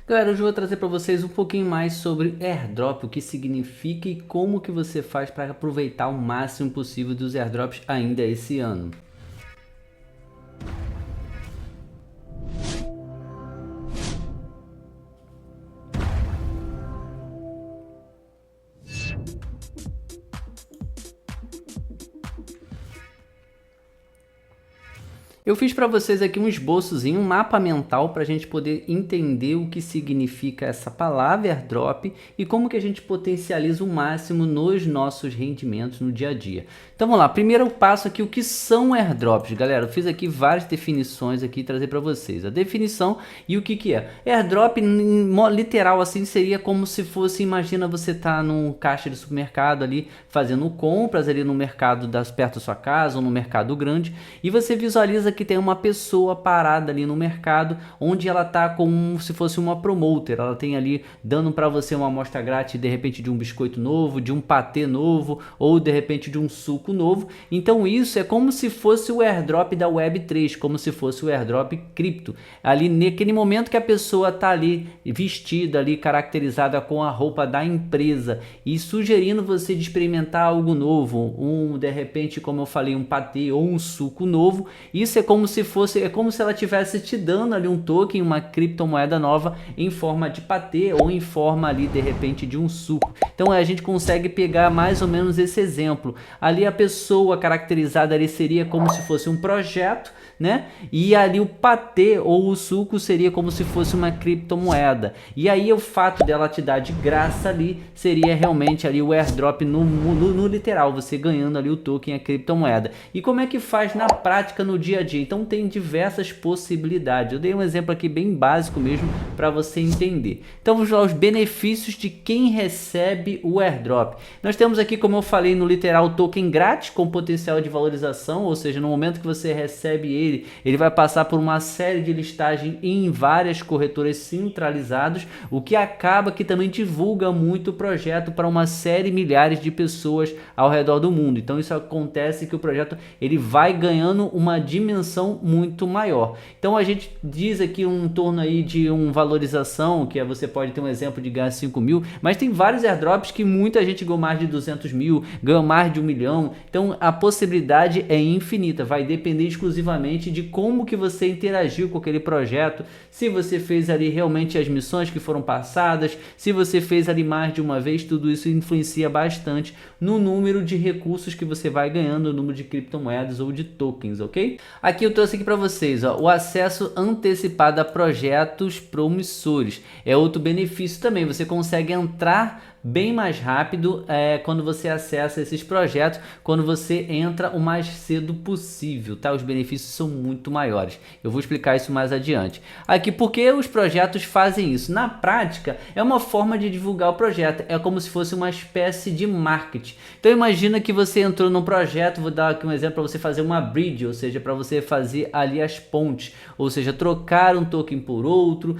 Galera, hoje eu vou trazer para vocês um pouquinho mais sobre airdrop, o que significa e como que você faz para aproveitar o máximo possível dos airdrops ainda esse ano. Eu fiz para vocês aqui um esboçozinho, um mapa mental para a gente poder entender o que significa essa palavra airdrop e como que a gente potencializa o máximo nos nossos rendimentos no dia a dia. Então vamos lá, primeiro passo aqui, o que são airdrops, galera? Eu fiz aqui várias definições aqui trazer para vocês. A definição e o que que é. Airdrop, literal assim, seria como se fosse, imagina você tá num caixa de supermercado ali, fazendo compras ali no mercado perto da sua casa ou no mercado grande, e você visualiza que tem uma pessoa parada ali no mercado, onde ela tá como se fosse uma promoter, ela tem ali dando para você uma amostra grátis de repente de um biscoito novo, de um patê novo ou de repente de um suco novo. Então isso é como se fosse o airdrop da Web3, como se fosse o airdrop cripto, ali naquele momento que a pessoa tá ali vestida ali, caracterizada com a roupa da empresa e sugerindo você de experimentar algo novo, de repente, como eu falei, um patê ou um suco novo. Isso é como se fosse, é como se ela tivesse te dando ali um token, uma criptomoeda nova em forma de patê ou em forma ali de repente de um suco. Então a gente consegue pegar mais ou menos esse exemplo. Ali a pessoa caracterizada ali seria como se fosse um projeto, né? E ali o patê ou o suco seria como se fosse uma criptomoeda. E aí o fato dela te dar de graça ali seria realmente ali o airdrop no literal, você ganhando ali o token, a criptomoeda. E como é que faz na prática no dia a dia? Então tem diversas possibilidades. Eu dei um exemplo aqui bem básico mesmo para você entender. Então vamos lá, os benefícios de quem recebe o airdrop. Nós temos aqui, como eu falei, no literal, o token grátis com potencial de valorização, ou seja, no momento que você recebe ele vai passar por uma série de listagem em várias corretoras centralizadas, o que acaba que também divulga muito o projeto para uma série, milhares de pessoas ao redor do mundo. Então isso acontece que o projeto ele vai ganhando uma dimensão muito maior. Então a gente diz aqui um torno aí de uma valorização, que você pode ter um exemplo de ganhar 5 mil, mas tem vários airdrops que muita gente ganhou mais de 200 mil, ganhou mais de 1 milhão. Então a possibilidade é infinita, vai depender exclusivamente de como que você interagiu com aquele projeto, se você fez ali realmente as missões que foram passadas, se você fez ali mais de uma vez, tudo isso influencia bastante no número de recursos que você vai ganhando, no número de criptomoedas ou de tokens, ok? Aqui eu trouxe aqui para vocês, ó, o acesso antecipado a projetos promissores. É outro benefício também, você consegue entrar bem mais rápido quando você acessa esses projetos, quando você entra o mais cedo possível, tá? Os benefícios são muito maiores. Eu vou explicar isso mais adiante. Aqui, por que os projetos fazem isso? Na prática, é uma forma de divulgar o projeto, é como se fosse uma espécie de marketing. Então imagina que você entrou num projeto, vou dar aqui um exemplo para você fazer uma bridge, ou seja, para você fazer ali as pontes, ou seja, trocar um token por outro,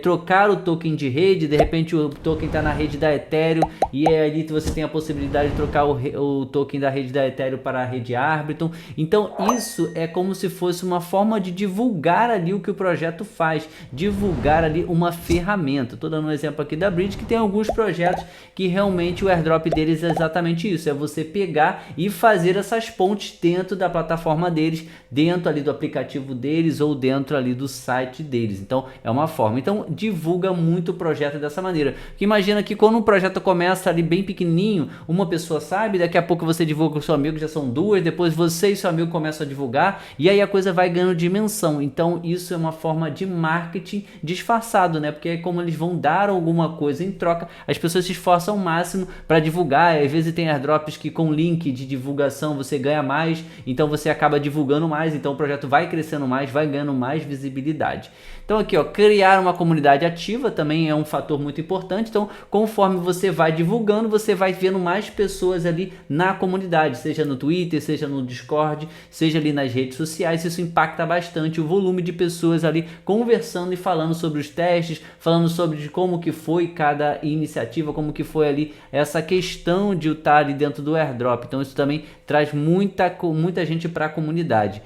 trocar o token de rede, de repente o token está na rede da Ethereum e ali você tem a possibilidade de trocar o token da rede da Ethereum para a rede Arbitrum. Então isso é como se fosse uma forma de divulgar ali o que o projeto faz, divulgar ali uma ferramenta. Estou dando um exemplo aqui da Bridge, que tem alguns projetos que realmente o airdrop deles é exatamente isso, é você pegar e fazer essas pontes dentro da plataforma deles, dentro ali do aplicativo deles ou dentro ali do site deles. Então é uma forma, então divulga muito o projeto dessa maneira, porque imagina que quando um projeto começa ali bem pequenininho, uma pessoa sabe, daqui a pouco você divulga com o seu amigo, já são duas, depois você e seu amigo começam a divulgar e aí a coisa vai ganhando dimensão. Então isso é uma forma de marketing disfarçado, né? Porque é como eles vão dar alguma coisa em troca, as pessoas se esforçam ao máximo para divulgar. Às vezes tem airdrops que com link de divulgação você ganha mais, então você acaba divulgando mais, então o projeto vai crescendo mais, vai ganhando mais visibilidade. Então aqui, ó, criar uma comunidade ativa também é um fator muito importante. Então conforme você vai divulgando, você vai vendo mais pessoas ali na comunidade, seja no Twitter, seja no Discord, seja ali nas redes sociais. Isso impacta bastante o volume de pessoas ali conversando e falando sobre os testes, falando sobre como que foi cada iniciativa, como que foi ali essa questão de estar ali dentro do airdrop. Então isso também traz muita gente para a comunidade.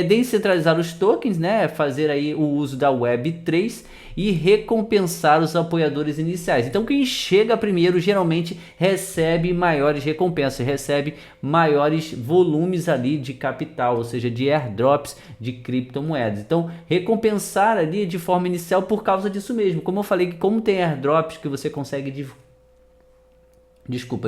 Descentralizar os tokens, né? Fazer aí o uso da Web3 e recompensar os apoiadores iniciais. Então quem chega primeiro geralmente recebe maiores recompensas, recebe maiores volumes ali de capital, ou seja, de airdrops de criptomoedas. Então recompensar ali de forma inicial por causa disso mesmo. Como eu falei, que como tem airdrops que você consegue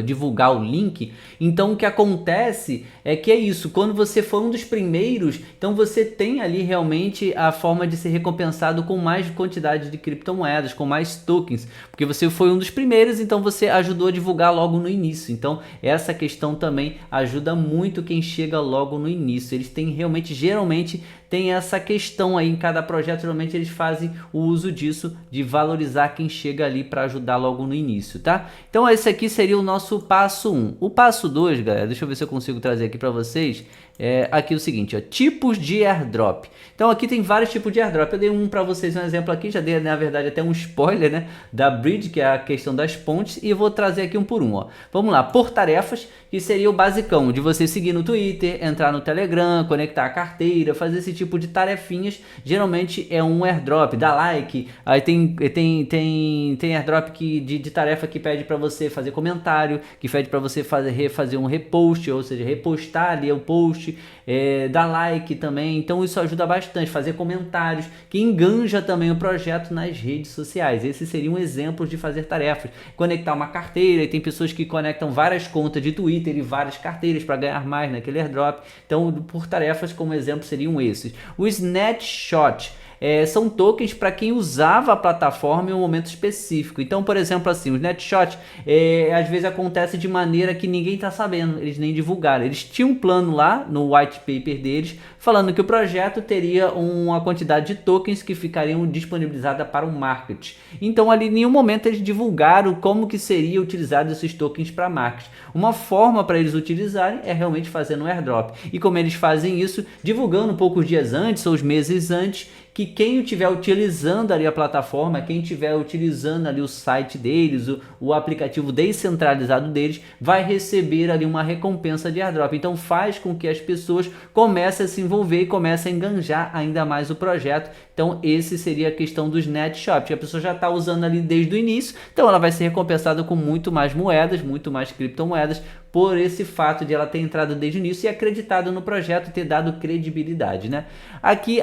divulgar o link, então o que acontece é que é isso, quando você for um dos primeiros, então você tem ali realmente a forma de ser recompensado com mais quantidade de criptomoedas, com mais tokens, porque você foi um dos primeiros, então você ajudou a divulgar logo no início. Então essa questão também ajuda muito quem chega logo no início. Eles têm realmente, geralmente tem essa questão aí em cada projeto, geralmente eles fazem o uso disso, de valorizar quem chega ali para ajudar logo no início, tá? Então esse aqui seria o nosso passo 1. O passo 2, galera, deixa eu ver se eu consigo trazer aqui para vocês, aqui o seguinte, ó, tipos de airdrop. Então aqui tem vários tipos de airdrop, eu dei um para vocês, um exemplo aqui, já dei na verdade até um spoiler, né, da Bridge, que é a questão das pontes, e eu vou trazer aqui um por um, ó. Vamos lá, por tarefas, que seria o basicão, de você seguir no Twitter, entrar no Telegram, conectar a carteira, fazer esse tipo de tarefinhas, geralmente é um airdrop, dá like, aí tem airdrop de tarefa que pede para você fazer comentário, que pede para você fazer um repost, ou seja, repostar ali o post, dar like também, então isso ajuda bastante, fazer comentários, que enganja também o projeto nas redes sociais. Esses seriam exemplos de fazer tarefas, conectar uma carteira, e tem pessoas que conectam várias contas de Twitter e várias carteiras para ganhar mais naquele airdrop, então por tarefas como exemplo seriam esses. O Snapshot são tokens para quem usava a plataforma em um momento específico. Então, por exemplo, assim, o Snapshot às vezes acontece de maneira que ninguém está sabendo, eles nem divulgaram. Eles tinham um plano lá no white paper deles, falando que o projeto teria uma quantidade de tokens que ficariam disponibilizadas para o market. Então, ali em nenhum momento eles divulgaram como que seria utilizado esses tokens para market. Uma forma para eles utilizarem é realmente fazendo um airdrop. E como eles fazem isso? Divulgando poucos dias antes ou os meses antes, que quem estiver utilizando ali a plataforma, quem estiver utilizando ali o site deles, o aplicativo descentralizado deles, vai receber ali uma recompensa de airdrop. Então faz com que as pessoas comecem a se envolver e comecem a enganjar ainda mais o projeto. Então esse seria a questão dos Snapshot. A pessoa já está usando ali desde o início, então ela vai ser recompensada com muito mais moedas, muito mais criptomoedas, por esse fato de ela ter entrado desde o início e acreditado no projeto, ter dado credibilidade, né? Aqui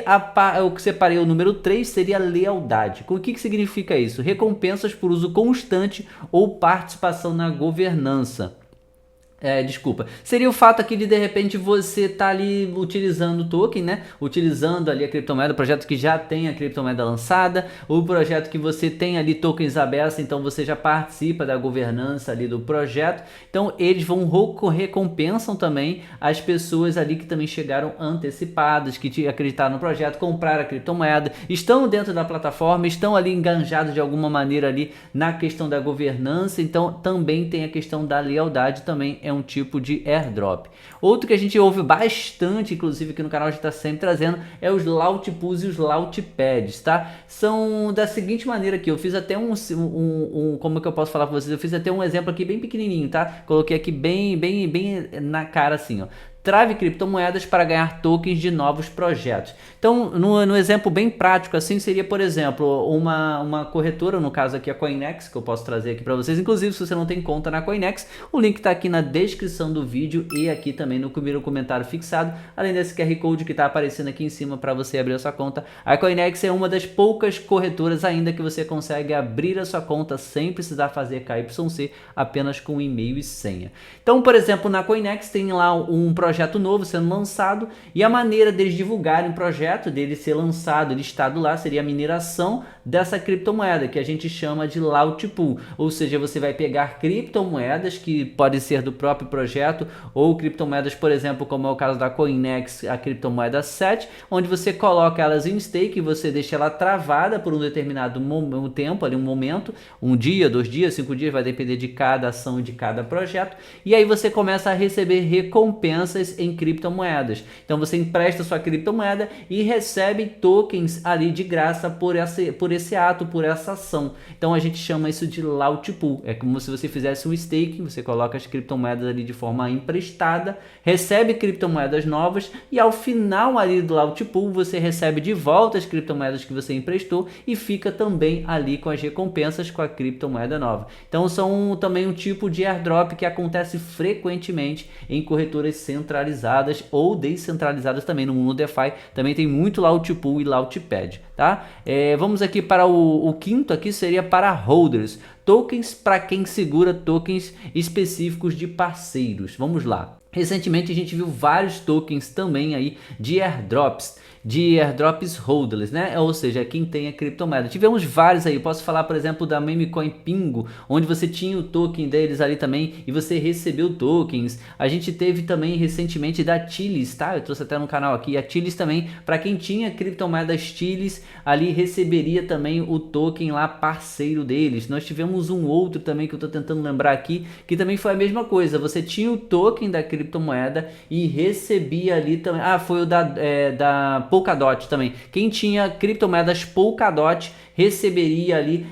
o que separei, o número 3 seria lealdade. O que significa isso? Recompensas por uso constante ou participação na governança. Seria o fato aqui de repente você tá ali utilizando o token, né? Utilizando ali a criptomoeda, o projeto que já tem a criptomoeda lançada, o projeto que você tem ali tokens abertos, então você já participa da governança ali do projeto. Então eles vão recompensam também as pessoas ali que também chegaram antecipadas, que acreditaram no projeto, compraram a criptomoeda, estão dentro da plataforma, estão ali enganjados de alguma maneira ali na questão da governança. Então também tem a questão da lealdade, também é um tipo de airdrop. Outro que a gente ouve bastante, inclusive aqui no canal a gente está sempre trazendo, é os Launch Pools e os Launch Pads, tá? São da seguinte maneira aqui, eu fiz até como que eu posso falar para vocês? Eu fiz até um exemplo aqui bem pequenininho, tá? Coloquei aqui bem na cara assim, ó. Trave criptomoedas para ganhar tokens de novos projetos. Então, no exemplo bem prático assim, seria, por exemplo, uma corretora, no caso aqui a Coinex, que eu posso trazer aqui para vocês. Inclusive, se você não tem conta na Coinex, o link está aqui na descrição do vídeo e aqui também no primeiro comentário fixado, além desse QR Code que está aparecendo aqui em cima para você abrir a sua conta. A Coinex é uma das poucas corretoras ainda que você consegue abrir a sua conta sem precisar fazer KYC, apenas com e-mail e senha. Então, por exemplo, na Coinex tem lá um projeto novo sendo lançado, e a maneira deles divulgarem o projeto, dele ser lançado, listado lá, seria a mineração dessa criptomoeda, que a gente chama de Launch Pool. Ou seja, você vai pegar criptomoedas que podem ser do próprio projeto, ou criptomoedas, por exemplo, como é o caso da Coinex, a criptomoeda 7, onde você coloca elas em stake, você deixa ela travada por um determinado tempo, ali um momento, um dia, 2 dias, 5 dias, vai depender de cada ação de cada projeto, e aí você começa a receber recompensas em criptomoedas. Então você empresta sua criptomoeda e recebe tokens ali de graça por esse ato, por essa ação. Então a gente chama isso de laut pool. É como se você fizesse um staking, você coloca as criptomoedas ali de forma emprestada, recebe criptomoedas novas e ao final ali do laut pool você recebe de volta as criptomoedas que você emprestou e fica também ali com as recompensas com a criptomoeda nova. Então são também um tipo de airdrop que acontece frequentemente em corretoras centralizadas ou descentralizadas também. No mundo DeFi também tem muito laut pool e launchpad, tá? Vamos aqui para o quinto aqui, seria para holders, tokens para quem segura tokens específicos de parceiros. Vamos lá. Recentemente a gente viu vários tokens também aí de airdrops holders, né? Ou seja, quem tem a criptomoeda. Tivemos vários aí, posso falar, por exemplo, da Memecoin Pingo, onde você tinha o token deles ali também e você recebeu tokens. A gente teve também recentemente da Tilis, tá? Eu trouxe até no canal aqui, a Tilis também, para quem tinha criptomoedas Tilis, ali receberia também o token lá parceiro deles. Nós tivemos um outro também que eu tô tentando lembrar aqui, que também foi a mesma coisa, você tinha o token da criptomoeda e recebia ali também, foi o da Polkadot também. Quem tinha criptomoedas Polkadot receberia ali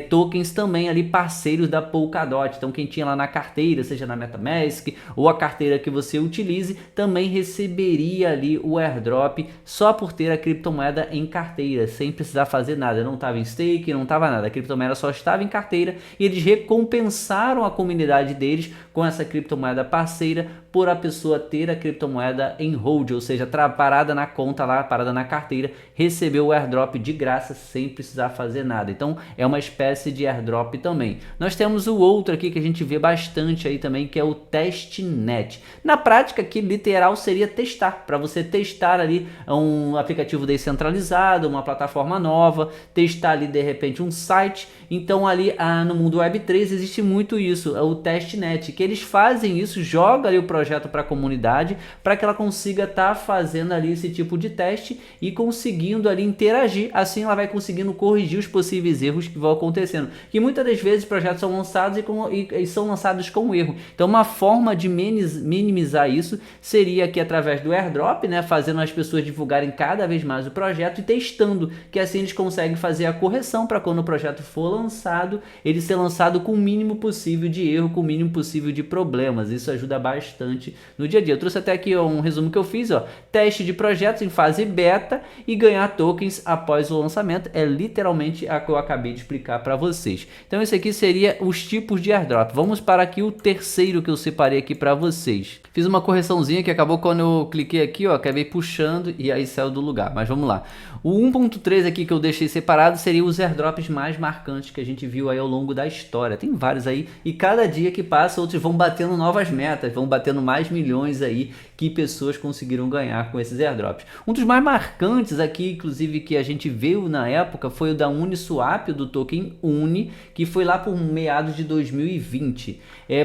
tokens também ali parceiros da Polkadot. Então quem tinha lá na carteira, seja na MetaMask ou a carteira que você utilize, também receberia ali o airdrop só por ter a criptomoeda em carteira, sem precisar fazer nada. Não estava em stake, não estava nada. A criptomoeda só estava em carteira e eles recompensaram a comunidade deles com essa criptomoeda parceira por a pessoa ter a criptomoeda em hold, ou seja, parada na conta lá, parada na carteira, recebeu o airdrop de graça sem precisar fazer nada. Então é uma espécie de airdrop também. Nós temos o outro aqui que a gente vê bastante aí também, que é o testnet. Na prática aqui literal seria testar, para você testar ali um aplicativo descentralizado, uma plataforma nova, testar ali de repente um site. Então ali no mundo Web3 existe muito isso, o testnet, que eles fazem isso, joga ali o projeto para a comunidade, para que ela consiga estar fazendo ali esse tipo de teste e conseguindo ali interagir, assim ela vai conseguindo corrigir os possíveis erros que vão acontecendo, que muitas das vezes projetos são lançados e são lançados com erro. Então uma forma de minimizar isso seria aqui através do airdrop, né, fazendo as pessoas divulgarem cada vez mais o projeto e testando, que assim eles conseguem fazer a correção para quando o projeto for lançado, ele ser lançado com o mínimo possível de erro, com o mínimo possível de problemas. Isso ajuda bastante no dia a dia. Eu trouxe até aqui um resumo que eu fiz, teste de projetos em fase beta e ganhar tokens após o lançamento, é literalmente a que eu acabei de explicar para vocês. Então esse aqui seria os tipos de airdrop. Vamos para aqui o terceiro que eu separei aqui para vocês. Fiz uma correçãozinha que acabou quando eu cliquei aqui, acabei puxando e aí saiu do lugar, mas vamos lá. O 1.3 aqui que eu deixei separado seria os airdrops mais marcantes que a gente viu aí ao longo da história. Tem vários aí e cada dia que passa outros vão batendo novas metas, vão batendo mais milhões aí que pessoas conseguiram ganhar com esses airdrops. Um dos mais marcantes aqui, inclusive, que a gente viu na época foi o da Uniswap, do token Uni, que foi lá por meados de 2020.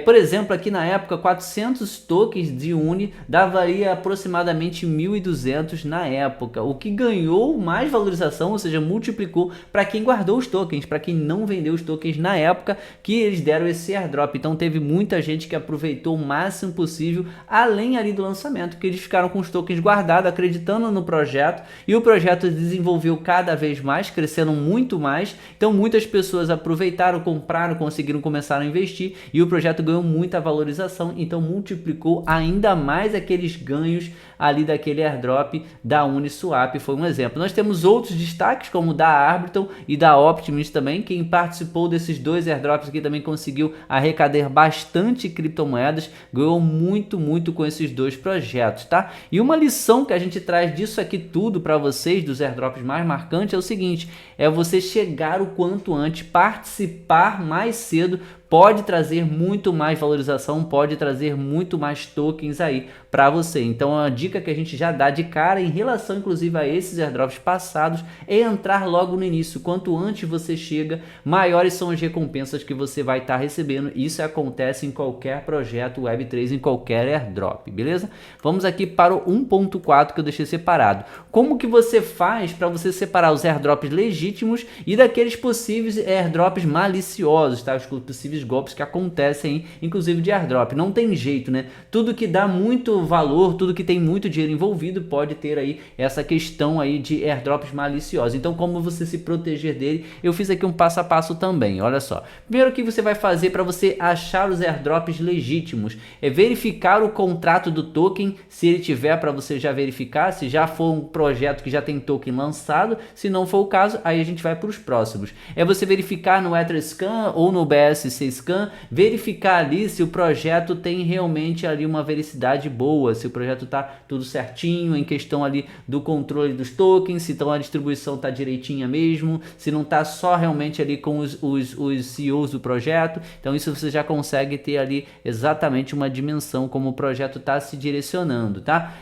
Por exemplo, aqui na época, 400 tokens de Uni davaria aproximadamente 1.200 na época, o que ganhou mais valorização, ou seja, multiplicou para quem guardou os tokens, para quem não vendeu os tokens na época que eles deram esse airdrop. Então teve muita gente que aproveitou o máximo possível, além ali do lançamento, que eles ficaram com os tokens guardados, acreditando no projeto, e o projeto desenvolveu cada vez mais, crescendo muito mais. Então muitas pessoas aproveitaram, compraram, conseguiram começar a investir e o projeto ganhou muita valorização, então multiplicou ainda mais aqueles ganhos ali daquele airdrop da Uniswap, foi um exemplo. Nós temos outros destaques como o da Arbitrum e da Optimism também. Quem participou desses dois airdrops aqui também conseguiu arrecadar bastante criptomoedas, ganhou muito com esses dois projetos, tá? E uma lição que a gente traz disso aqui tudo para vocês, dos airdrops mais marcantes, é o seguinte: é você chegar o quanto antes, participar mais cedo, pode trazer muito mais valorização, pode trazer muito mais tokens aí para você. Então a dica que a gente já dá de cara em relação inclusive a esses airdrops passados é entrar logo no início. Quanto antes você chega, maiores são as recompensas que você vai estar recebendo. Isso acontece em qualquer projeto Web3, em qualquer airdrop, beleza? Vamos aqui para o 1.4 que eu deixei separado. Como que você faz para você separar os airdrops legítimos e daqueles possíveis airdrops maliciosos, tá? Os possíveis possíveis golpes que acontecem, inclusive de airdrop. Não tem jeito, né? Tudo que dá muito valor, tudo que tem muito dinheiro envolvido pode ter aí essa questão aí de airdrops maliciosos. Então, como você se proteger dele, eu fiz aqui um passo a passo também. Olha só. Primeiro, o que você vai fazer para você achar os airdrops legítimos é verificar o contrato do token, se ele tiver, para você já verificar, se já for um projeto que já tem token lançado. Se não for o caso, aí a gente vai para os próximos. É você verificar no Etherscan ou no BSC Scan, verificar ali se o projeto tem realmente ali uma vericidade boa, se o projeto está tudo certinho em questão ali do controle dos tokens, se então a distribuição está direitinha mesmo, se não está só realmente ali com os CEOs do projeto. Então isso você já consegue ter ali exatamente uma dimensão como o projeto está se direcionando, tá?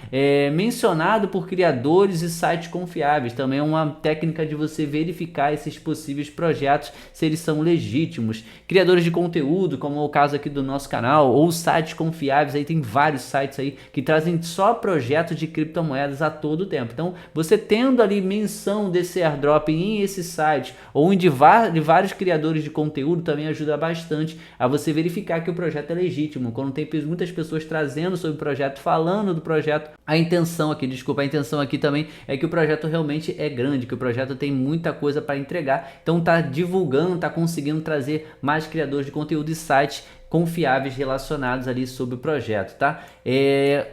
Mencionado por criadores e sites confiáveis, também é uma técnica de você verificar esses possíveis projetos, se eles são legítimos. Criadores de conteúdo, como é o caso aqui do nosso canal, ou sites confiáveis, aí tem vários sites aí que trazem só projetos de criptomoedas a todo tempo. Então, você tendo ali menção desse airdrop em esses sites, ou em de vários criadores de conteúdo, também ajuda bastante a você verificar que o projeto é legítimo. Quando tem muitas pessoas trazendo sobre o projeto, falando do projeto, a intenção aqui também é que o projeto realmente é grande, que o projeto tem muita coisa para entregar. Então tá divulgando, tá conseguindo trazer mais criadores de conteúdo e sites confiáveis relacionados ali sobre o projeto, tá?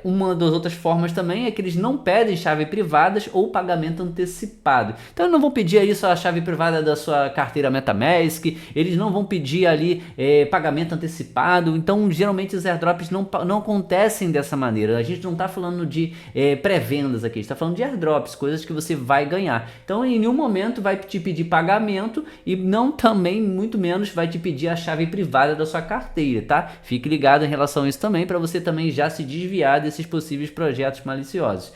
Uma das outras formas também é que eles não pedem chave privadas ou pagamento antecipado. Então eles não vão pedir aí só a chave privada da sua carteira MetaMask, eles não vão pedir ali pagamento antecipado. Então geralmente os airdrops não acontecem dessa maneira. A gente não está falando de pré-vendas aqui, a gente está falando de airdrops, coisas que você vai ganhar. Então em nenhum momento vai te pedir pagamento e não também, muito menos, vai te pedir a chave privada da sua carteira. Tá? Fique ligado em relação a isso também, para você também já se desviar desses possíveis projetos maliciosos.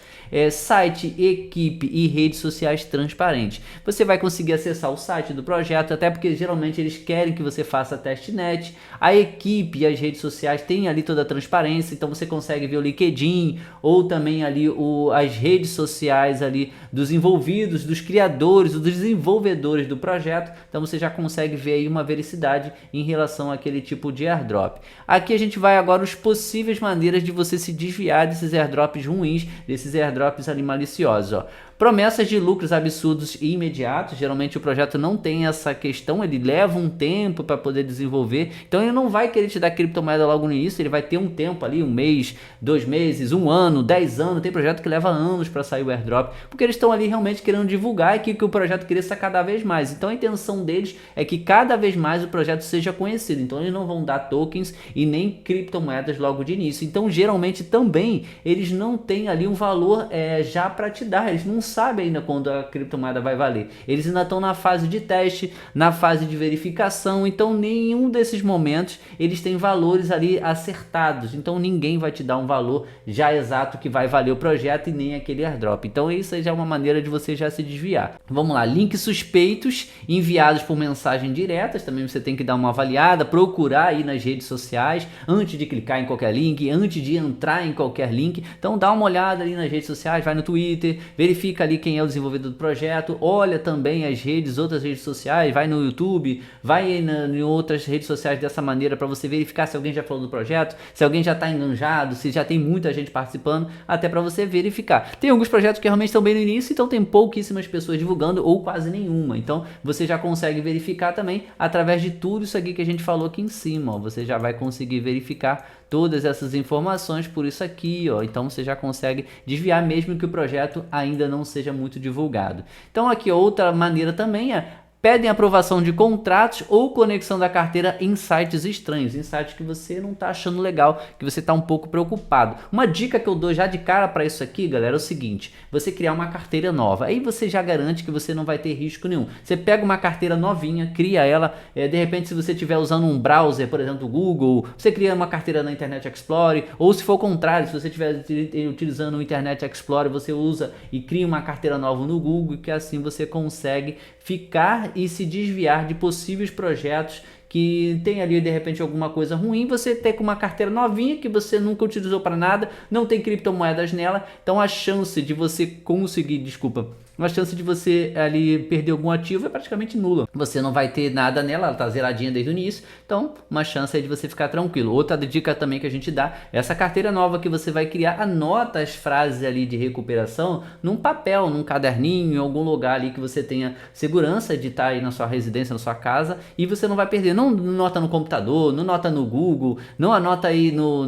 Site, equipe e redes sociais transparentes. Você vai conseguir acessar o site do projeto, até porque geralmente eles querem que você faça testnet. A equipe e as redes sociais têm ali toda a transparência, então você consegue ver o LinkedIn ou também ali as redes sociais ali dos envolvidos, dos criadores, dos desenvolvedores do projeto. Então você já consegue ver aí uma vericidade em relação àquele tipo de airdrop. Aqui a gente vai agora os possíveis maneiras de você se desviar desses airdrops ruins, desses airdrops ali maliciosos, ó. Promessas de lucros absurdos e imediatos. Geralmente o projeto não tem essa questão, ele leva um tempo para poder desenvolver, então ele não vai querer te dar criptomoeda logo no início, ele vai ter um tempo ali, 1 mês, 2 meses, 1 ano, 10 anos, tem projeto que leva anos para sair o airdrop, porque eles estão ali realmente querendo divulgar e que o projeto cresça cada vez mais. Então a intenção deles é que cada vez mais o projeto seja conhecido, então eles não vão dar tokens e nem criptomoedas logo de início. Então geralmente também eles não têm ali um valor já para te dar, eles não sabem ainda quando a criptomoeda vai valer, eles ainda estão na fase de teste, na fase de verificação. Então nenhum desses momentos eles têm valores ali acertados, então ninguém vai te dar um valor já exato que vai valer o projeto e nem aquele airdrop. Então isso aí já é uma maneira de você já se desviar. Vamos lá, links suspeitos enviados por mensagem diretas, também você tem que dar uma avaliada, procurar aí nas redes sociais antes de clicar em qualquer link, antes de entrar em qualquer link. Então dá uma olhada ali nas redes sociais, vai no Twitter, verifica ali quem é o desenvolvedor do projeto, olha também as outras redes sociais, vai no YouTube, vai em outras redes sociais dessa maneira para você verificar se alguém já falou do projeto, se alguém já está enganjado, se já tem muita gente participando, até para você verificar. Tem alguns projetos que realmente estão bem no início, então tem pouquíssimas pessoas divulgando ou quase nenhuma, então você já consegue verificar também através de tudo isso aqui que a gente falou aqui em cima, ó. Você já vai conseguir verificar todas essas informações por isso aqui, ó. Então você já consegue desviar mesmo que o projeto ainda não seja muito divulgado. Então aqui outra maneira também pedem aprovação de contratos ou conexão da carteira em sites estranhos, em sites que você não está achando legal, que você está um pouco preocupado. Uma dica que eu dou já de cara para isso aqui, galera, é o seguinte: você criar uma carteira nova, aí você já garante que você não vai ter risco nenhum. Você pega uma carteira novinha, cria ela, de repente se você estiver usando um browser, por exemplo, o Google, você cria uma carteira na Internet Explorer, ou se for o contrário, se você estiver utilizando o Internet Explorer, você usa e cria uma carteira nova no Google, que assim você consegue ficar e se desviar de possíveis projetos que tem ali de repente alguma coisa ruim. Você ter com uma carteira novinha que você nunca utilizou para nada, não tem criptomoedas nela, então a chance de você conseguir, a chance de você ali perder algum ativo é praticamente nula. Você não vai ter nada nela, ela tá zeradinha desde o início, então uma chance aí de você ficar tranquilo. Outra dica também que a gente dá, essa carteira nova que você vai criar, anota as frases ali de recuperação num papel, num caderninho, em algum lugar ali que você tenha segurança de estar aí na sua residência, na sua casa, e você não vai perder. Não nota no computador, não nota no Google, não anota aí no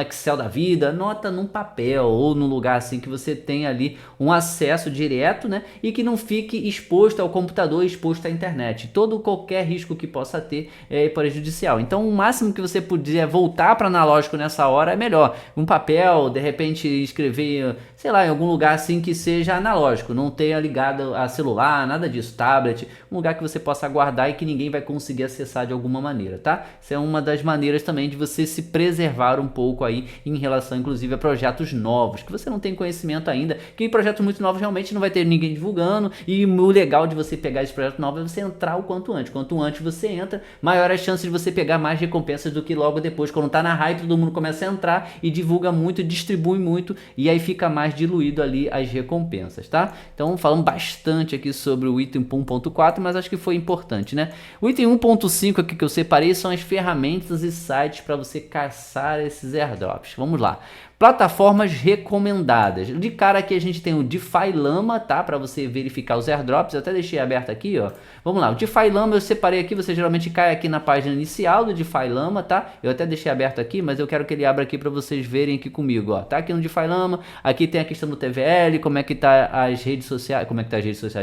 Excel da vida, nota num papel ou num lugar assim que você tenha ali um acesso direto, né? E que não fique exposto ao computador, exposto à internet. Qualquer risco que possa ter é prejudicial. Então, o máximo que você puder voltar para analógico nessa hora é melhor. Um papel, de repente escrever, sei lá, em algum lugar assim que seja analógico, não tenha ligado a celular, nada disso, tablet, um lugar que você possa guardar e que ninguém vai conseguir acessar de alguma maneira, tá? Isso é uma das maneiras também de você se preservar um pouco aí em relação, inclusive, a projetos novos, que você não tem conhecimento ainda, que projetos muito novos realmente não vai ter ninguém divulgando, e o legal de você pegar esse projeto novo é você entrar o quanto antes. Quanto antes você entra, maior a chance de você pegar mais recompensas do que logo depois, quando tá na hype, todo mundo começa a entrar e divulga muito, distribui muito, e aí fica mais diluído ali as recompensas, tá? Então falamos bastante aqui sobre o item 1.4, mas acho que foi importante, né? O item 1.5 aqui que eu separei são as ferramentas e sites para você caçar esses airdrops. Vamos lá. Plataformas recomendadas. De cara aqui a gente tem o DeFi Lama, tá? Para você verificar os airdrops. Eu até deixei aberto aqui, ó. Vamos lá, o DeFi Lama eu separei aqui. Você geralmente cai aqui na página inicial do DeFi Lama, tá? Eu até deixei aberto aqui, mas eu quero que ele abra aqui para vocês verem aqui comigo, ó. Tá aqui no DeFi Lama. Aqui tem a questão do TVL, como é que tá as redes sociais,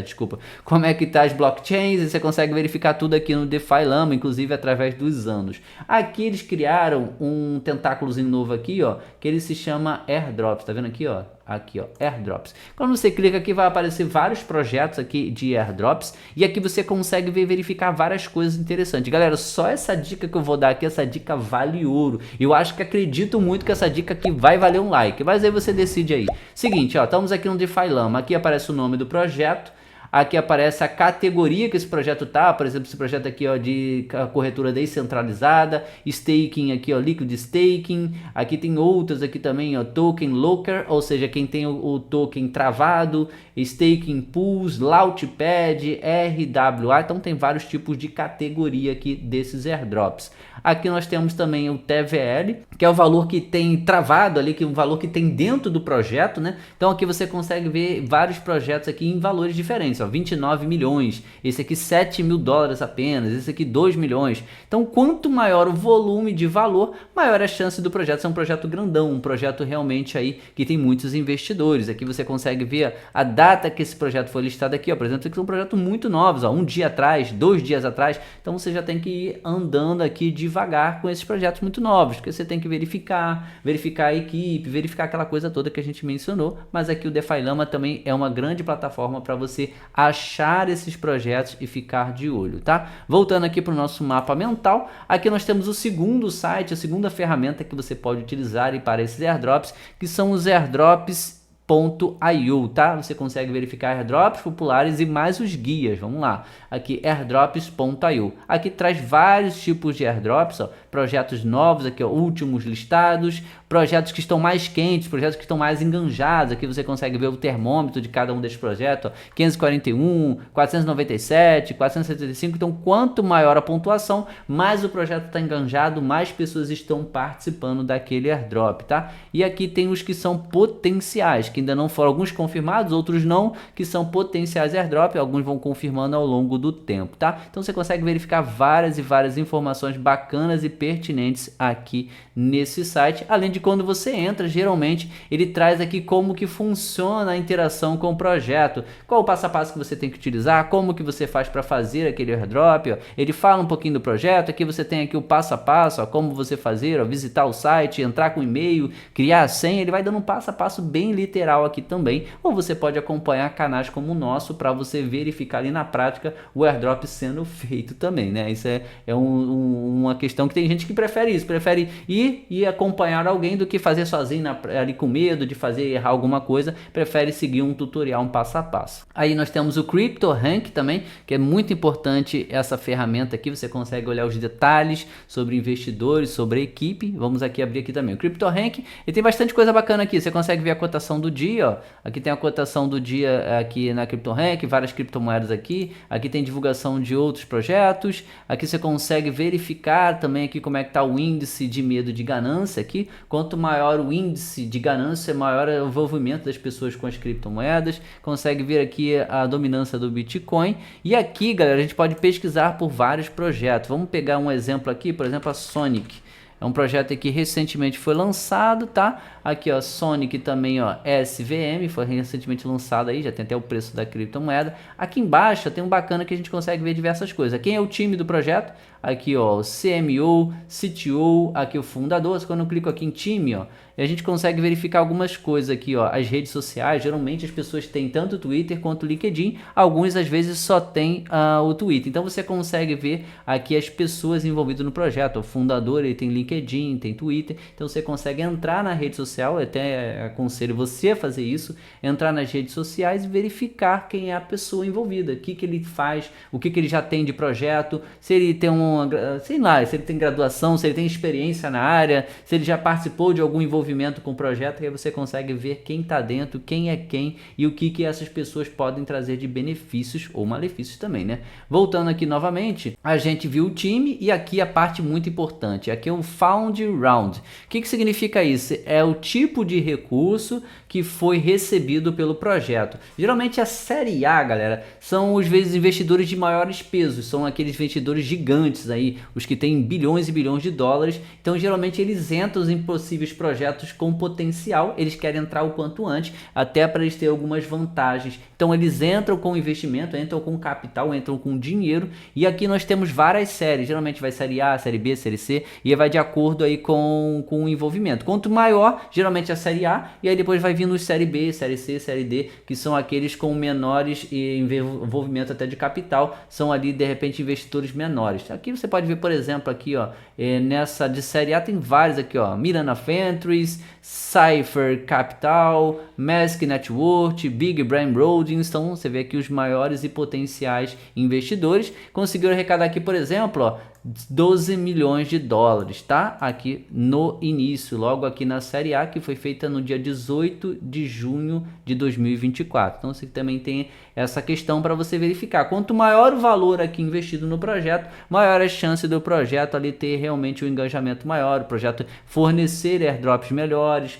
desculpa. Como é que tá as blockchains, e você consegue verificar tudo aqui no DeFi Lama, inclusive através dos anos. Aqui eles criaram um tentáculozinho novo aqui, ó, que ele se chama airdrops, tá vendo aqui, ó? Aqui, ó, airdrops. Quando você clica aqui, vai aparecer vários projetos aqui de airdrops, e aqui você consegue verificar várias coisas interessantes. Galera, só essa dica que eu vou dar aqui, essa dica vale ouro. Eu acho que acredito muito que essa dica aqui vai valer um like, mas aí você decide aí. Seguinte, ó, estamos aqui no DeFi Lama, aqui aparece o nome do projeto. Aqui aparece a categoria que esse projeto tá, por exemplo, esse projeto aqui, ó, de corretora descentralizada, staking aqui, ó, liquid staking. Aqui tem outras aqui também, ó, token locker, ou seja, quem tem o token travado, staking pools, launchpad, RWA. Então tem vários tipos de categoria aqui desses airdrops. Aqui nós temos também o TVL, que é o valor que tem travado ali, que é o valor que tem dentro do projeto, né? Então aqui você consegue ver vários projetos aqui em valores diferentes, ó, 29 milhões, esse aqui 7 mil dólares apenas, esse aqui 2 milhões. Então quanto maior o volume de valor, maior a chance do projeto ser um projeto grandão, um projeto realmente aí que tem muitos investidores. Aqui você consegue ver a data que esse projeto foi listado aqui, ó, por exemplo, que são projetos muito novos, ó, um dia atrás, 2 dias atrás. Então você já tem que ir andando aqui devagar com esses projetos muito novos, porque você tem que verificar a equipe, verificar aquela coisa toda que a gente mencionou. Mas aqui o DeFi Lama também é uma grande plataforma para você achar esses projetos e ficar de olho, tá? Voltando aqui para o nosso mapa mental, aqui nós temos o segundo site, a segunda ferramenta que você pode utilizar e para esses airdrops, que são os airdrops.io, tá? Você consegue verificar airdrops populares e mais os guias. Vamos lá. Aqui airdrops.io. Aqui traz vários tipos de airdrops, ó, projetos novos aqui, ó, últimos listados, projetos que estão mais quentes, projetos que estão mais enganjados. Aqui você consegue ver o termômetro de cada um desses projetos, ó, 541, 497, 475. Então, quanto maior a pontuação, mais o projeto está enganjado, mais pessoas estão participando daquele airdrop, tá? E aqui tem os que são potenciais, que ainda não foram, alguns confirmados, outros não, que são potenciais airdrop, alguns vão confirmando ao longo do tempo, tá? Então você consegue verificar várias e várias informações bacanas e pertinentes aqui nesse site, além de quando você entra, geralmente ele traz aqui como que funciona a interação com o projeto, qual o passo a passo que você tem que utilizar, como que você faz para fazer aquele airdrop, ó. Ele fala um pouquinho do projeto, aqui você tem aqui o passo a passo, ó, como você fazer, ó, visitar o site, entrar com e-mail, criar a senha, ele vai dando um passo a passo bem literal aqui também, ou você pode acompanhar canais como o nosso para você verificar ali na prática o airdrop sendo feito também, né? Isso é uma questão que tem gente que prefere isso, prefere ir e acompanhar alguém do que fazer sozinho ali com medo de fazer errar alguma coisa, prefere seguir um tutorial, um passo a passo. Aí nós temos o CryptoRank também, que é muito importante essa ferramenta aqui, você consegue olhar os detalhes sobre investidores, sobre a equipe. Vamos aqui abrir aqui também o CryptoRank, e tem bastante coisa bacana aqui, você consegue ver a cotação do dia, ó. Aqui tem a cotação do dia aqui na CryptoRank, várias criptomoedas aqui. Aqui tem divulgação de outros projetos. Aqui você consegue verificar também aqui como é que está o índice de medo de ganância aqui. Quanto maior o índice de ganância, maior é o envolvimento das pessoas com as criptomoedas. Consegue ver aqui a dominância do Bitcoin. E aqui, galera, a gente pode pesquisar por vários projetos. Vamos pegar um exemplo aqui, por exemplo, a Sonic. É um projeto que recentemente foi lançado, tá? Aqui, ó, Sonic também, ó, SVM, foi recentemente lançado aí, já tem até o preço da criptomoeda. Aqui embaixo tem um bacana que a gente consegue ver diversas coisas. Quem é o time do projeto? Aqui, ó, o CMO, CTO, aqui o fundador. Quando eu clico aqui em time, ó, a gente consegue verificar algumas coisas aqui, ó, as redes sociais. Geralmente as pessoas têm tanto o Twitter quanto o LinkedIn. Alguns às vezes só tem o Twitter. Então você consegue ver aqui as pessoas envolvidas no projeto. O fundador, ele tem LinkedIn, tem Twitter. Então você consegue entrar na rede social. Eu até aconselho você a fazer isso, entrar nas redes sociais e verificar quem é a pessoa envolvida, o que ele faz, o que ele já tem de projeto, se ele tem sei lá, se ele tem graduação, se ele tem experiência na área, se ele já participou de algum envolvimento com o projeto, aí você consegue ver quem está dentro, quem é quem e o que essas pessoas podem trazer de benefícios ou malefícios também, né? Voltando aqui novamente, a gente viu o time e aqui a parte muito importante, aqui é o Found Round. O que significa isso? É o tipo de recurso que foi recebido pelo projeto. Geralmente a série A, galera, são os investidores de maiores pesos, são aqueles investidores gigantes aí, os que têm bilhões e bilhões de dólares. Então geralmente eles entram em possíveis projetos com potencial, eles querem entrar o quanto antes, até para eles terem algumas vantagens. Então eles entram com investimento, entram com capital, entram com dinheiro, e aqui nós temos várias séries, geralmente vai série A, série B, série C, e vai de acordo aí com o envolvimento. Quanto maior, geralmente a série A, e aí depois vai vindo os série B, série C, série D, que são aqueles com menores envolvimento até de capital, são ali de repente investidores menores. Aqui você pode ver, por exemplo, aqui, ó, nessa de série A tem vários aqui, ó, Mirana Ventures, Cypher Capital, Mask Network, Big Brain Holdings. Então você vê aqui os maiores e potenciais investidores conseguiram arrecadar aqui, por exemplo, ó, 12 milhões de dólares, tá? Aqui no início, logo aqui na série A, que foi feita no dia 18 de junho de 2024. Então você também tem essa questão para você verificar. Quanto maior o valor aqui investido no projeto, maior a chance do projeto ali ter realmente um engajamento maior, o projeto fornecer airdrops melhores.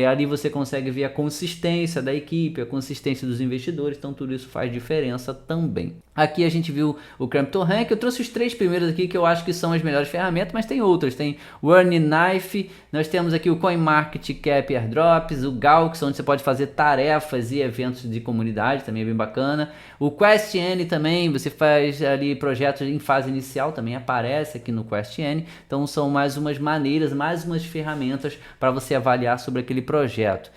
Ali você consegue ver a consistência da equipe, a consistência dos investidores, então tudo isso faz diferença também. Aqui a gente viu o CryptoRank, eu trouxe os 3 primeiros aqui que eu acho que são as melhores ferramentas, mas tem outras, tem o Earning Knife, nós temos aqui o CoinMarketCap Airdrops, o Gauks, onde você pode fazer tarefas e eventos de comunidade, também é bem bacana. O QuestN também, você faz ali projetos em fase inicial, também aparece aqui no QuestN, então são mais umas maneiras, mais umas ferramentas para você avaliar sobre aquele projeto.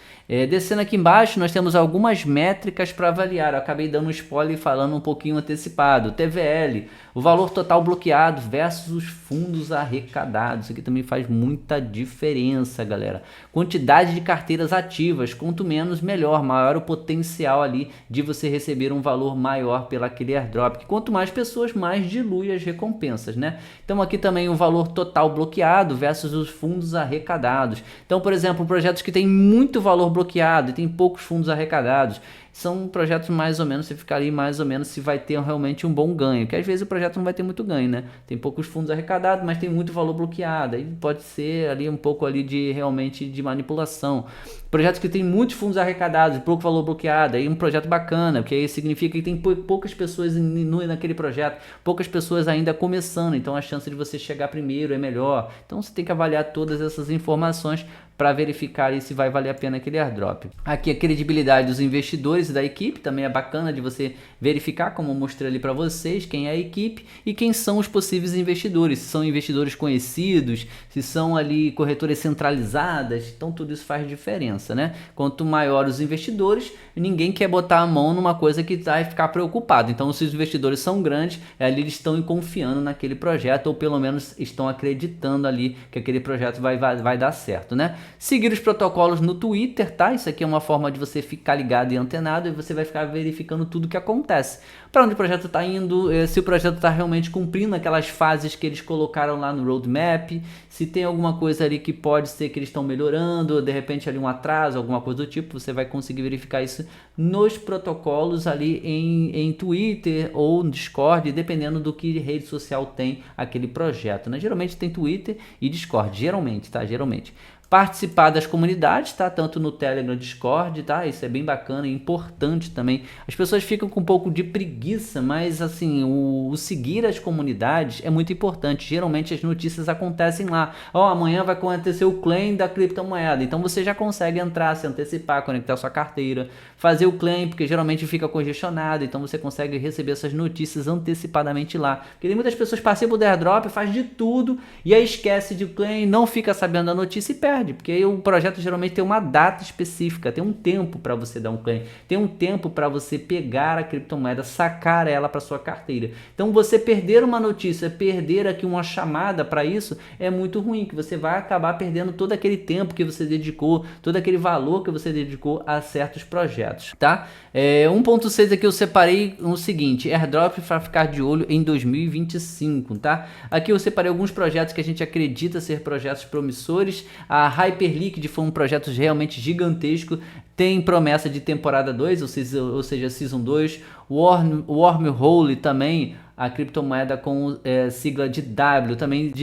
Descendo aqui embaixo, nós temos algumas métricas para avaliar. Eu acabei dando um spoiler falando um pouquinho antecipado. TVL, o valor total bloqueado versus os fundos arrecadados. Isso aqui também faz muita diferença, galera. Quantidade de carteiras ativas, quanto menos, melhor. Maior o potencial ali de você receber um valor maior pelo aquele airdrop. Que quanto mais pessoas, mais dilui as recompensas, né? Então aqui também o valor total bloqueado versus os fundos arrecadados. Então, por exemplo, projetos que têm muito valor bloqueado e tem poucos fundos arrecadados, são projetos mais ou menos, você fica ali mais ou menos se vai ter realmente um bom ganho, que às vezes o projeto não vai ter muito ganho, né? Tem poucos fundos arrecadados, mas tem muito valor bloqueado, aí pode ser ali um pouco ali de realmente de manipulação. Projetos que tem muitos fundos arrecadados, pouco valor bloqueado, aí um projeto bacana, porque aí significa que tem poucas pessoas naquele projeto, poucas pessoas ainda começando, então a chance de você chegar primeiro é melhor. Então você tem que avaliar todas essas informações para verificar se vai valer a pena aquele airdrop. Aqui a credibilidade dos investidores e da equipe, também é bacana de você verificar, como eu mostrei ali para vocês, quem é a equipe e quem são os possíveis investidores, se são investidores conhecidos, se são ali corretoras centralizadas, então tudo isso faz diferença, né? Quanto maior os investidores, ninguém quer botar a mão numa coisa que vai ficar preocupado, então se os investidores são grandes, ali eles estão confiando naquele projeto, ou pelo menos estão acreditando ali que aquele projeto vai dar certo, né? Seguir os protocolos no Twitter, tá? Isso aqui é uma forma de você ficar ligado e antenado e você vai ficar verificando tudo que acontece. Para onde o projeto está indo, se o projeto está realmente cumprindo aquelas fases que eles colocaram lá no roadmap, se tem alguma coisa ali que pode ser que eles estão melhorando, de repente ali um atraso atraso, alguma coisa do tipo, você vai conseguir verificar isso nos protocolos ali em Twitter ou no Discord, dependendo do que rede social tem aquele projeto, né? Geralmente tem Twitter e Discord, geralmente, tá? Geralmente. Participar das comunidades, tá? Tanto no Telegram, Discord, tá? Isso é bem bacana e importante também. As pessoas ficam com um pouco de preguiça, mas assim, o seguir as comunidades é muito importante. Geralmente as notícias acontecem lá. Ó, amanhã vai acontecer o claim da criptomoeda. Então você já consegue entrar, se antecipar, conectar sua carteira, fazer o claim, porque geralmente fica congestionado. Então você consegue receber essas notícias antecipadamente lá. Porque tem muitas pessoas que participam do airdrop, faz de tudo e aí esquece de claim, não fica sabendo da notícia e perde. Porque o projeto geralmente tem uma data específica, tem um tempo para você dar um claim, tem um tempo para você pegar a criptomoeda, sacar ela para sua carteira. Então você perder uma notícia, perder aqui uma chamada para isso é muito ruim, que você vai acabar perdendo todo aquele tempo que você dedicou, todo aquele valor que você dedicou a certos projetos, tá? 1.6 aqui eu separei o seguinte, airdrop para ficar de olho em 2025, tá? Aqui eu separei alguns projetos que a gente acredita ser projetos promissores. A Hyperliquid foi um projeto realmente gigantesco, tem promessa de temporada 2, ou seja, Season 2. Wormhole também, a criptomoeda com sigla de W, também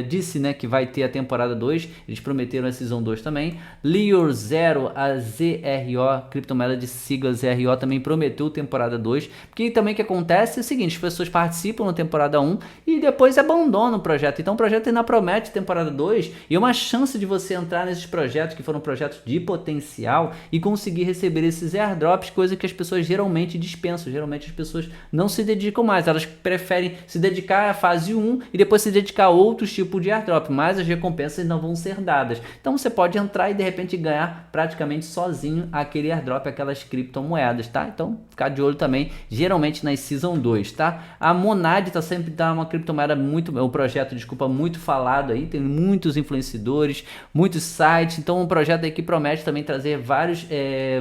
disse, né, que vai ter a temporada 2, eles prometeram a Season 2 também. Lear Zero, a ZRO, criptomoeda de sigla ZRO, também prometeu temporada 2, porque também o que acontece é o seguinte, as pessoas participam na temporada 1 e depois abandonam o projeto, então o projeto ainda promete temporada 2 e uma chance de você entrar nesses projetos que foram projetos de potencial e conseguir receber esses airdrops, coisa que as pessoas geralmente dispensam, geralmente as pessoas não se dedicam mais, elas preferem se dedicar à fase 1 e depois se dedicar a outros tipos de airdrop, mas as recompensas não vão ser dadas. Então você pode entrar e de repente ganhar praticamente sozinho aquele airdrop, aquelas criptomoedas, tá? Então ficar de olho também, geralmente nas Season 2, tá? A Monad tá sempre uma criptomoeda um projeto, desculpa, muito falado aí, tem muitos influenciadores, muitos sites, então um projeto aí que promete também trazer vários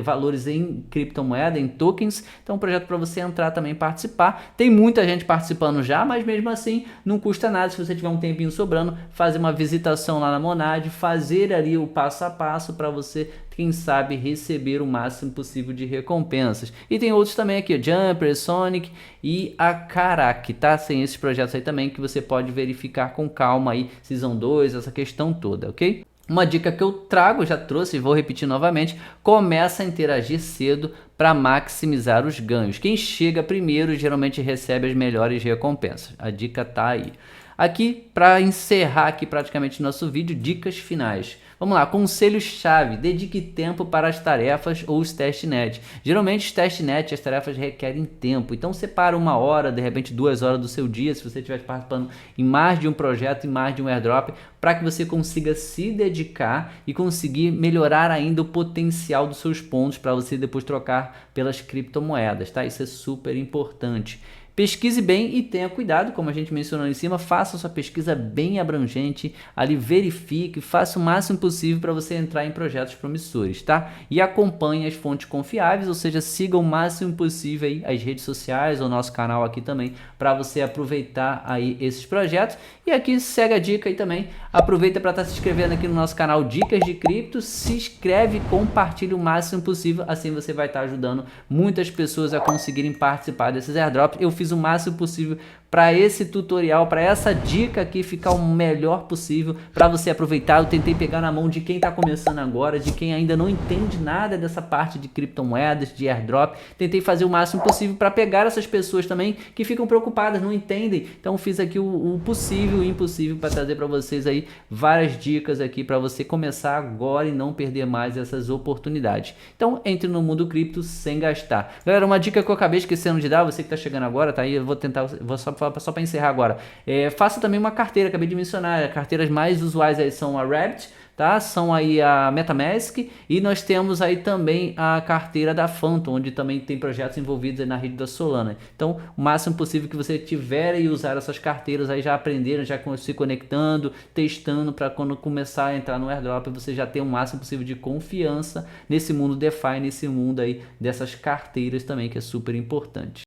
valores em criptomoeda, em tokens, então um projeto para você entrar também, participar. Tem muita gente participando já, mas mesmo assim não custa nada, se você tiver um tempinho sobrando, fazer uma visitação lá na Monad, fazer ali o passo a passo para você, quem sabe, receber o máximo possível de recompensas. E tem outros também aqui, Jumper, Sonic e a Karak, tá? Tem esses projetos aí também que você pode verificar com calma aí, Season 2, essa questão toda, ok? Uma dica que eu trago, já trouxe e vou repetir novamente, começa a interagir cedo para maximizar os ganhos. Quem chega primeiro geralmente recebe as melhores recompensas. A dica tá aí. Aqui, para encerrar aqui praticamente nosso vídeo, dicas finais. Vamos lá, conselho-chave, dedique tempo para as tarefas ou os testnet. Geralmente os testnet, as tarefas requerem tempo, então separa 1 hora, de repente 2 horas do seu dia, se você estiver participando em mais de um projeto, em mais de um airdrop, para que você consiga se dedicar e conseguir melhorar ainda o potencial dos seus pontos para você depois trocar pelas criptomoedas, tá? Isso é super importante. Pesquise bem e tenha cuidado, como a gente mencionou em cima, faça sua pesquisa bem abrangente, ali verifique, faça o máximo possível para você entrar em projetos promissores, tá? E acompanhe as fontes confiáveis, ou seja, siga o máximo possível aí as redes sociais, o nosso canal aqui também, para você aproveitar aí esses projetos. E aqui segue a dica aí também, aproveita para estar se inscrevendo aqui no nosso canal Dicas de Cripto, se inscreve, compartilha o máximo possível, assim você vai estar ajudando muitas pessoas a conseguirem participar desses airdrops. Eu fiz o máximo possível para esse tutorial, para essa dica aqui ficar o melhor possível para você aproveitar. Eu tentei pegar na mão de quem está começando agora, de quem ainda não entende nada dessa parte de criptomoedas, de airdrop. Tentei fazer o máximo possível para pegar essas pessoas também que ficam preocupadas, não entendem. Então fiz aqui o possível e o impossível para trazer para vocês aí várias dicas aqui para você começar agora e não perder mais essas oportunidades. Então entre no mundo cripto sem gastar. Galera, uma dica que eu acabei esquecendo de dar, você que está chegando agora, tá aí, eu vou só para encerrar agora. Faça também uma carteira, acabei de mencionar, as carteiras mais usuais aí são a Rabbit, tá? São aí a MetaMask e nós temos aí também a carteira da Phantom, onde também tem projetos envolvidos aí na rede da Solana. Então, o máximo possível que você tiver e usar essas carteiras aí, já aprenderam, já se conectando, testando, para quando começar a entrar no airdrop, você já ter o máximo possível de confiança nesse mundo DeFi, nesse mundo aí dessas carteiras também, que é super importante.